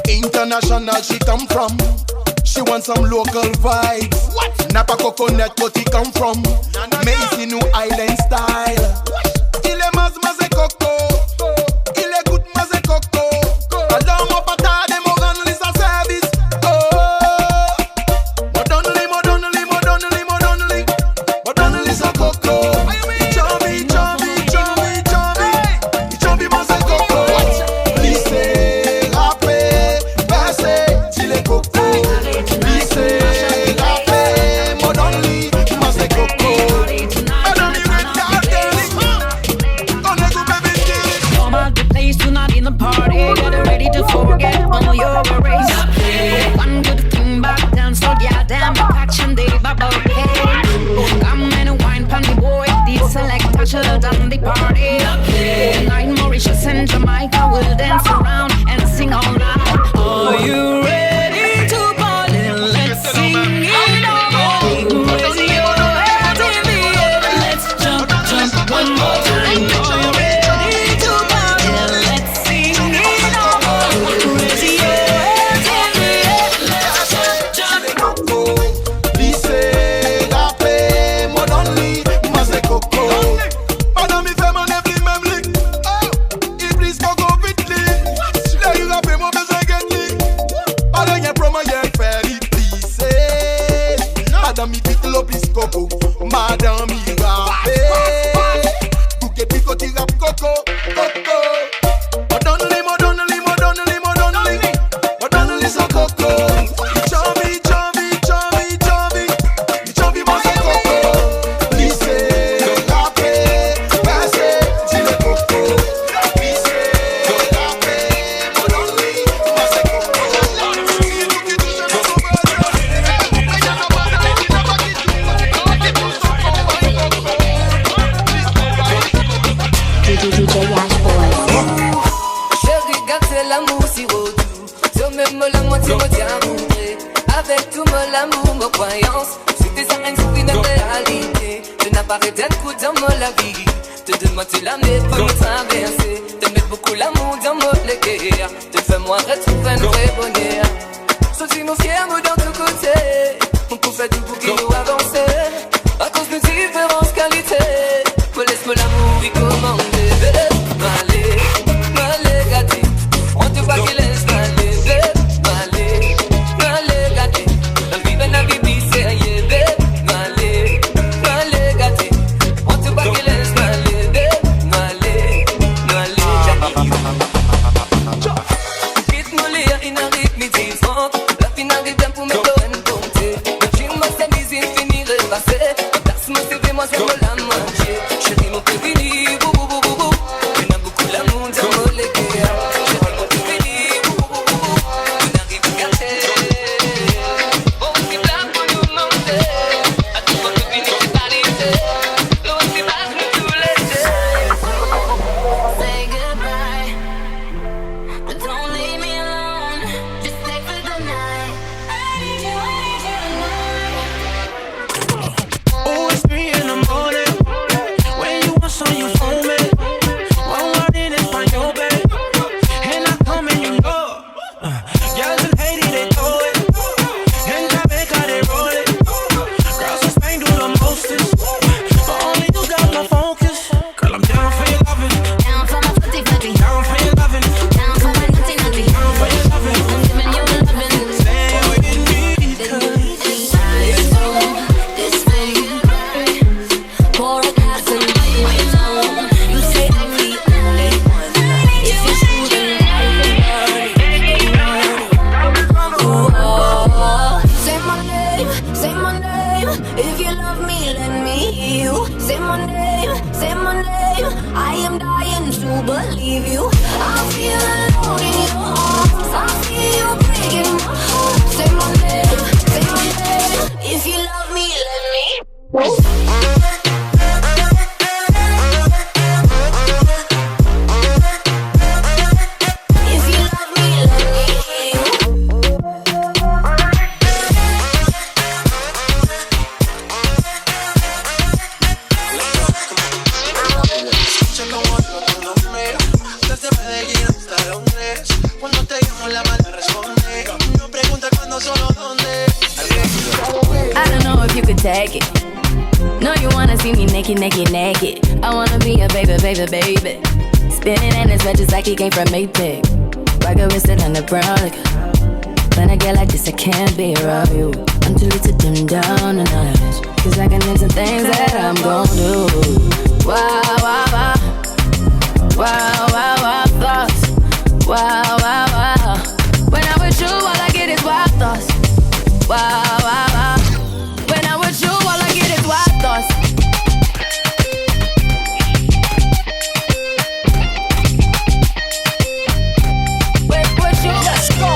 International she come from. She want some local vibes. What? Napa coconut what he come from. Maize New Island style. Il est mazé coco. Il est good mazé coco. Alors mon pata de mon gan lisa service. Oh, modonly so coco. Chubby mazé coco. Lycée rappé, versé, chile coco. Lycée rappé, modonly mazé coco. Madame you red garden. Gonna go baby kill. Come out the place tonight in the party. Get ready to forget all your worries. One good thing back down, so yeah, damn, catching the bubble. Hey, come and wine, panty boy. This select shut down the party. Tonight, Mauritius and Jamaica will dance around and sing all night. Are you ready to party? Let's sing it all. Raise your hands in the air. Let's jump one more time. Are you ready to party? Let's sing it all. Raise your hands in the air. Let's jump. Lycée rappé, modonly mazé coco. Madame il fait mon every memli. Il brise coco vite li. Là il rappé mon besoin get li. Allez y'a promo y'a fait it lycée. Madame il vite l'opis coco. Madame il rappé. Bouquet pico ti rap coco. Modonly so coco. Chubby mazé coco. Lycée rappé, versé, chile coco. Lycée rappé, modonly mazé coco. DJ Yash Boy. Chérie, gâte l'amour si haut doux. Yo même la moitié amourée. Avec tout mon amour, ma croyance. C'était ça une réalité. Je n'apparais d'un coup dans la vie. Te donne-moi tu l'année pour nous traverser. Te mettre beaucoup l'amour dans mon guerre. Te fais-moi retrouver un vrai bonheur. Sois-nous fiers dans tous côtés. On peut faire tout pour qu'il nous avance. À cause de différentes qualités. Me laisse-moi l'amour y commander. M'aller gâter. On te voit qu'il laisse m'aller gâter. La vie ben la vie c'est aïe. M'aller gâter. On te voit qu'il laisse m'aller gâter. Quitte mon lit, il n'arrive midi 30. La fin arrive bien pour me donner compter. Le film m'a servi, il finirait passer. Place mon CV, moi c'est la moitié. Chérie, mon prévenu, bou bou bou bou bou. Il y a beaucoup l'amour dans mon légué. Chérie, mon prévenu, bou bou bou bou bou. Il n'arrive pas gâté. Bon, c'est là pour nous monter. À tout le monde, c'est qualité. L'eau time. I am dying to believe you. I feel alone in your arms. I feel you breaking my heart. Say my name, say my name. If you love me, let me. Take it. No, you wanna see me naked, naked, naked. I wanna be a baby, baby, baby. Spinning in his red just like he came from Maytag. Rocket wristed on the brown liquor. When I get like this, I can't be around you. I'm too little to dim down a notch. Cause I can into things that I'm gon' do. Wow, wow, wow. Wow, wow, wow, thoughts. Wow, wow, wow. When I'm with you, all I get is wild thoughts. Wow, wow, wow. When I'm with you, all I get is wild thoughts. With you, let's go.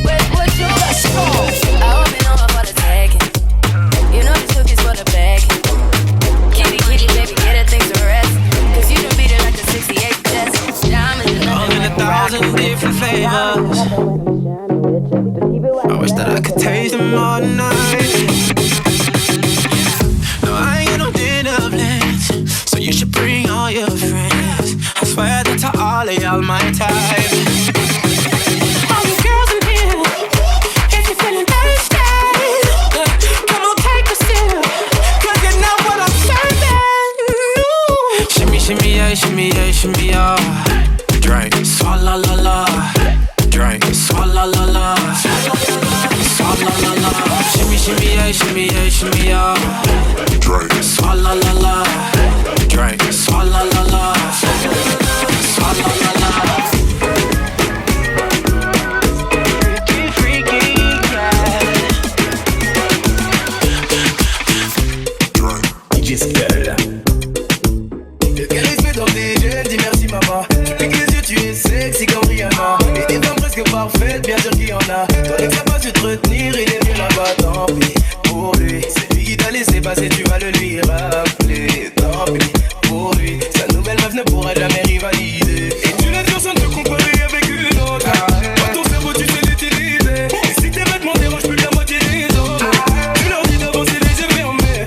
With you, let's go. I hope you know I'm for the taking. You know the took is for the bagging. Kitty, kitty, baby, get her things to rest. Cause you done beat it like the 68 Jets. I'm in 1,000 different flavors. I wish that I could taste them all night. No, I ain't got no dinner plans, so you should bring all your friends. I swear that to all of y'all my type. All you girls in here, if you're feeling thirsty, come on, take a sip, cause you know what I'm serving. Shimmy, shimmy, yeah, shimmy, yeah, shimmy, yeah. Drink, swalla la la. Drink, swalla la la. Swalla la la. Shimmy, shimmy, yeah, shimmy, yeah, shimmy, yeah. Drink, swalla la la. Drink, swalla la la. Swalla la la. Freaky, freaky, yeah. Drink. DJ Skull. Quel respect dans tes jeunes, dis merci maman. Tu piques les yeux, tu es sexy comme Rihanna. Et des femmes presque parfaites, bien sûr qu'il y en a. Ton ex n'a pas su te retenir, il est mieux là-bas, tant pis. Pour lui, c'est lui qui t'a laissé passer, tu vas le lui rappeler. Tant pis, pour lui, sa nouvelle meuf ne pourra jamais rivaliser. Et tu laisses personne te comparer avec une autre. Dans ton cerveau, tu sais l'utiliser. Et si tes vêtements dérangent plus de la moitié des autres, tu leur dis d'avancer les yeux fermés.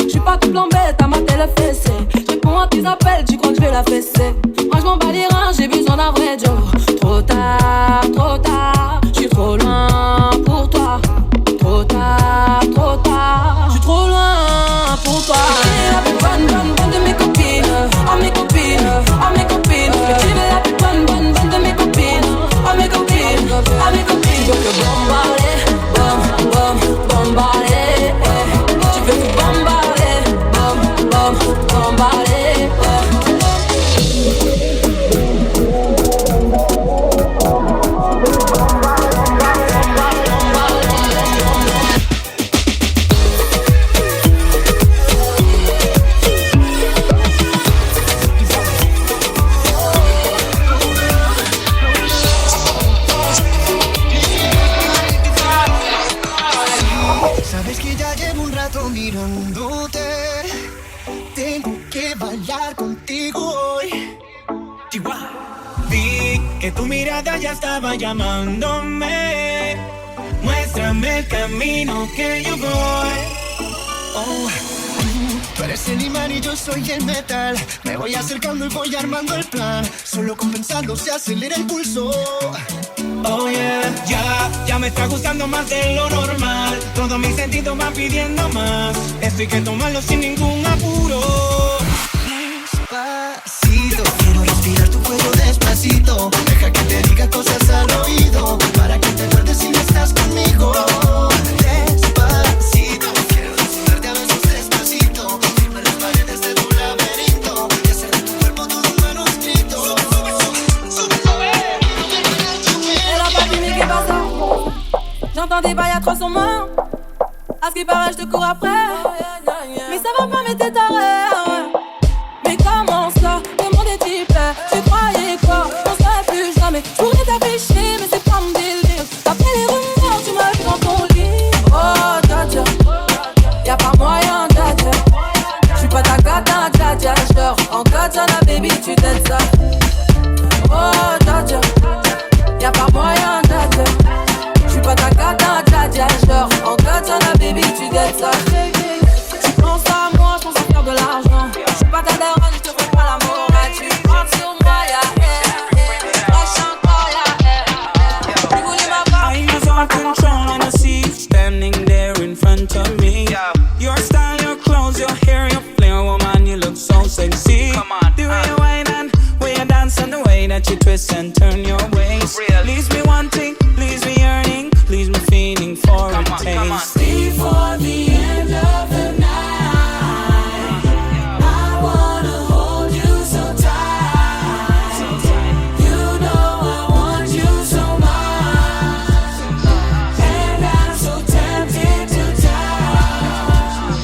J'suis pas toute l'embête à mater le fessé. J'réponds à tes appels, tu crois que j'vais la fesser. Moi j'm'en bats les reins, j'ai besoin d'un vrai Joe. Trop tard, j'suis trop loin pour toi. Trop tard, j'suis trop loin pour toi. Tu es la plus bonne de mes copines. Oh mes copines, oh mes copines. Tu es la plus bonne de mes copines. Oh mes copines, oh mes copines. Je veux te bombarder, bombarder. Sabes que ya llevo un rato mirándote. Tengo que bailar contigo hoy. Vi que tu mirada ya estaba llamándome. Muéstrame el camino que yo voy. Oh, tú eres el imán y yo soy el metal. Me voy acercando y voy armando el plan. Solo con pensarlo se acelera el pulso. Oh yeah, ya me está gustando más de lo normal. Todos mis sentidos van pidiendo más. Esto hay que tomarlo sin ningún apuro. Despacito, quiero respirar tu cuello despacito. Deja que te diga cosas al oído, para que te acuerdes si no estás conmigo. Despacito, quiero desnudarte a besos despacito. Firma las paredes de tu laberinto y hacer de tu cuerpo todo un manuscrito. Et la papille, mais qu'est pas ça? J'entends des bails à 300 mains. À ce qui paraît, je te cours après. Mais ça va pas, mais t'es taré. Mais comment ça? Comment des types? Tu croyais quoi? On serait plus jamais. Je pourrais t'afficher, mais c'est pas mon délire. D'après les rumeurs, tu m'as vu dans ton lit. Oh, dja-dja, y'a pas moyen, dja-dja. J'suis pas ta gata, dja-dja. J'dors en katana, baby, tu t'aides ça. Oh, dja-dja, y'a pas moyen, dja-dja. J'suis pas ta gata, dja-dja. J'dors en katana, baby, tu t'aides ça. Tu penses à moi, j'pense à faire de l'argent. J'suis pas ta daronne, j'te fais pas l'amour. Tu comptes sur moi, Tu voulais ma part. I lose all control and I see you standing there in front of me. Your style, your clothes, your hair, your flair, woman, you look so sexy. The way you whine and way you dance and the way that you twist and turn your waist. Leaves me wanting, leaves me yearning, leaves me feeling for a taste. Before the end of the night, I wanna hold you so tight. You know I want you so much, and I'm so tempted to touch.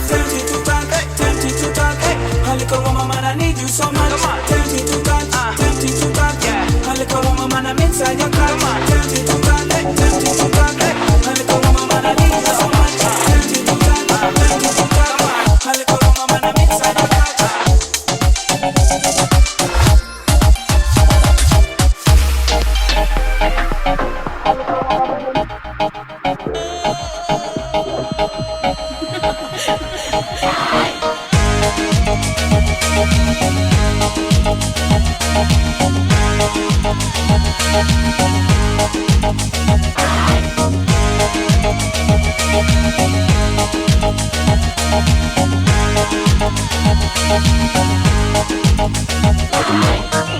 Tempted to touch, tempted to touch. A little woman, man, I need you so much. Tempted to touch, tempted to touch. A little woman, man, I'm inside your car. Tempted to touch, tempted to touch. A little woman, man, I need you so much. Tempted to touch, tempted to touch. A little woman, man, I'm inside your car.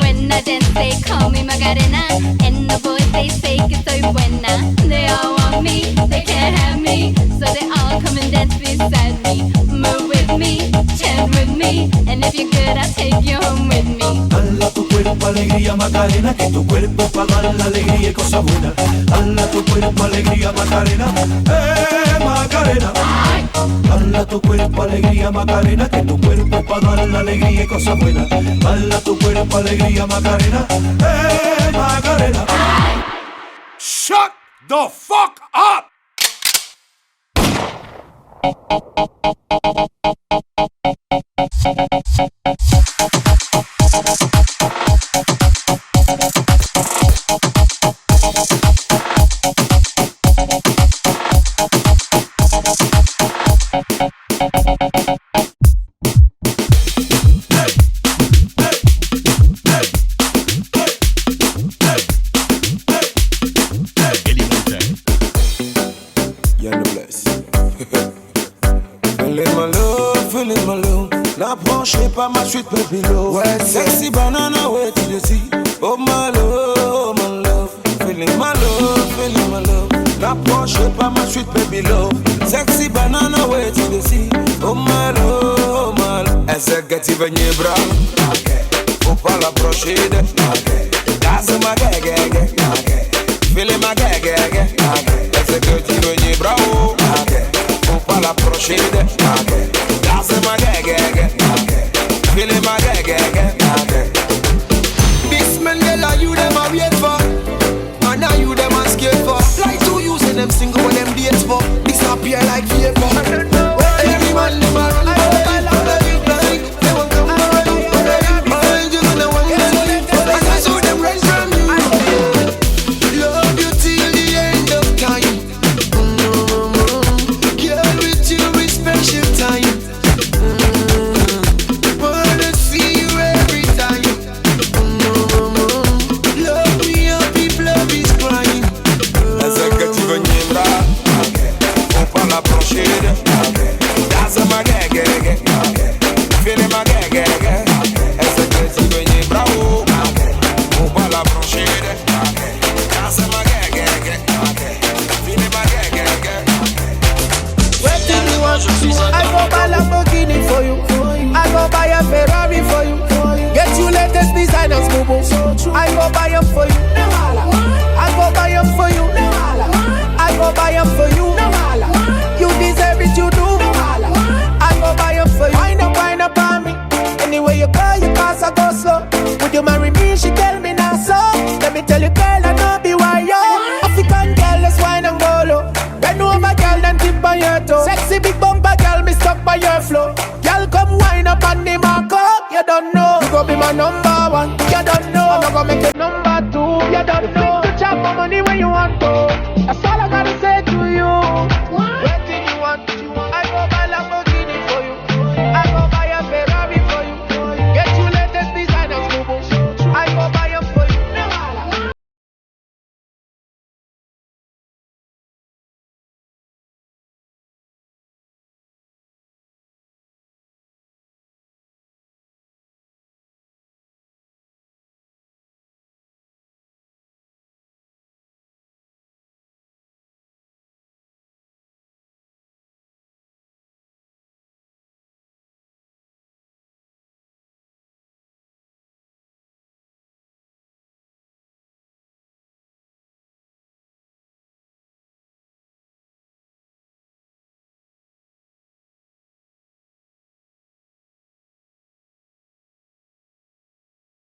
When I dance, they call me Macarena, and the boys they say que soy buena. They all want me, they can't have me, so they all come and dance beside me. Move with me, chant with me, and if you're good, I'll take you home with me. Dala tu cuerpo alegría Macarena, que tu cuerpo es para dar la alegría y cosas buenas. Dala tu cuerpo alegría Macarena, Macarena. Dala tu cuerpo alegría Macarena, que tu cuerpo es para dar la alegría y cosas buenas. Dala tu cuerpo alegría Macarena, Macarena. Shut the fuck up! You're the bless. Feeling my love. N'approchez pas ma suite, baby love. Ouais, sexy banana, ouais, tu le sais. Oh my love, feeling my love. N'approchez pas ma suite, baby love. Sexy banana, ouais, tu le sais. Oh my love. Essa gativa nye bra. Faut pas l'approcher de. That's my gag. Feeling my gag. Essa gativa nye bra. Faut pas l'approcher de. That's my gag. Feeling my gag. This man, girl, are you them a wait for? And are you them a scared for? Like to using them single when them dates for. Disappear like vapor. Every man, them a run for the like. They won't come for you. Mind you, no one can leave. And I saw them run from you. Love you till the end of time. Girl, with you is special time. Danse ma gege, file ma gege, esse que tu venye bravo, ou pas la branchide. Danse ma gege, file ma gege. Wetin you want? I go buy Lamborghini for you. I go buy a Ferrari for you. Get you latest designers, boo. I go buy them for you. I go buy them for you. I go buy them for you. You deserve it, you do. I go buy them for you. Wind up on me. Anywhere you go, you pass, I go slow. Would you marry me? She tell me now so. Let me tell you, girl, I know be why yo. African girl, let's wine and go low. Bend over, girl, then tip on your toe. Sexy big bumper, girl, me stuck by your flow. Girl, come wine up on the marco. You don't know. You gon' be my number one. You don't know. I'm not gonna make it number two. You don't know. You chop my money when you want to. That's all I gotta say to you. What do you want? I go buy Lamborghini for you. I go buy a Ferrari for you. Get you latest designers, boo. I go buy them for you.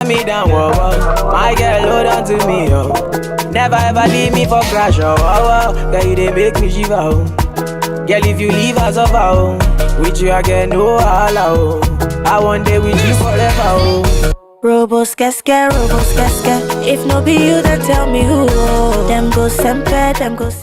Me down, whoa, whoa. My girl, hold on to me, yo. Never ever leave me for crash, oh, oh, oh. Girl, you they make me shiver, oh. Girl, if you leave us over, oh. With you I get no holla, oh. I want day with you forever, oh. Robos casca. If no be you, then tell me who. Them go sempe, them go sempe.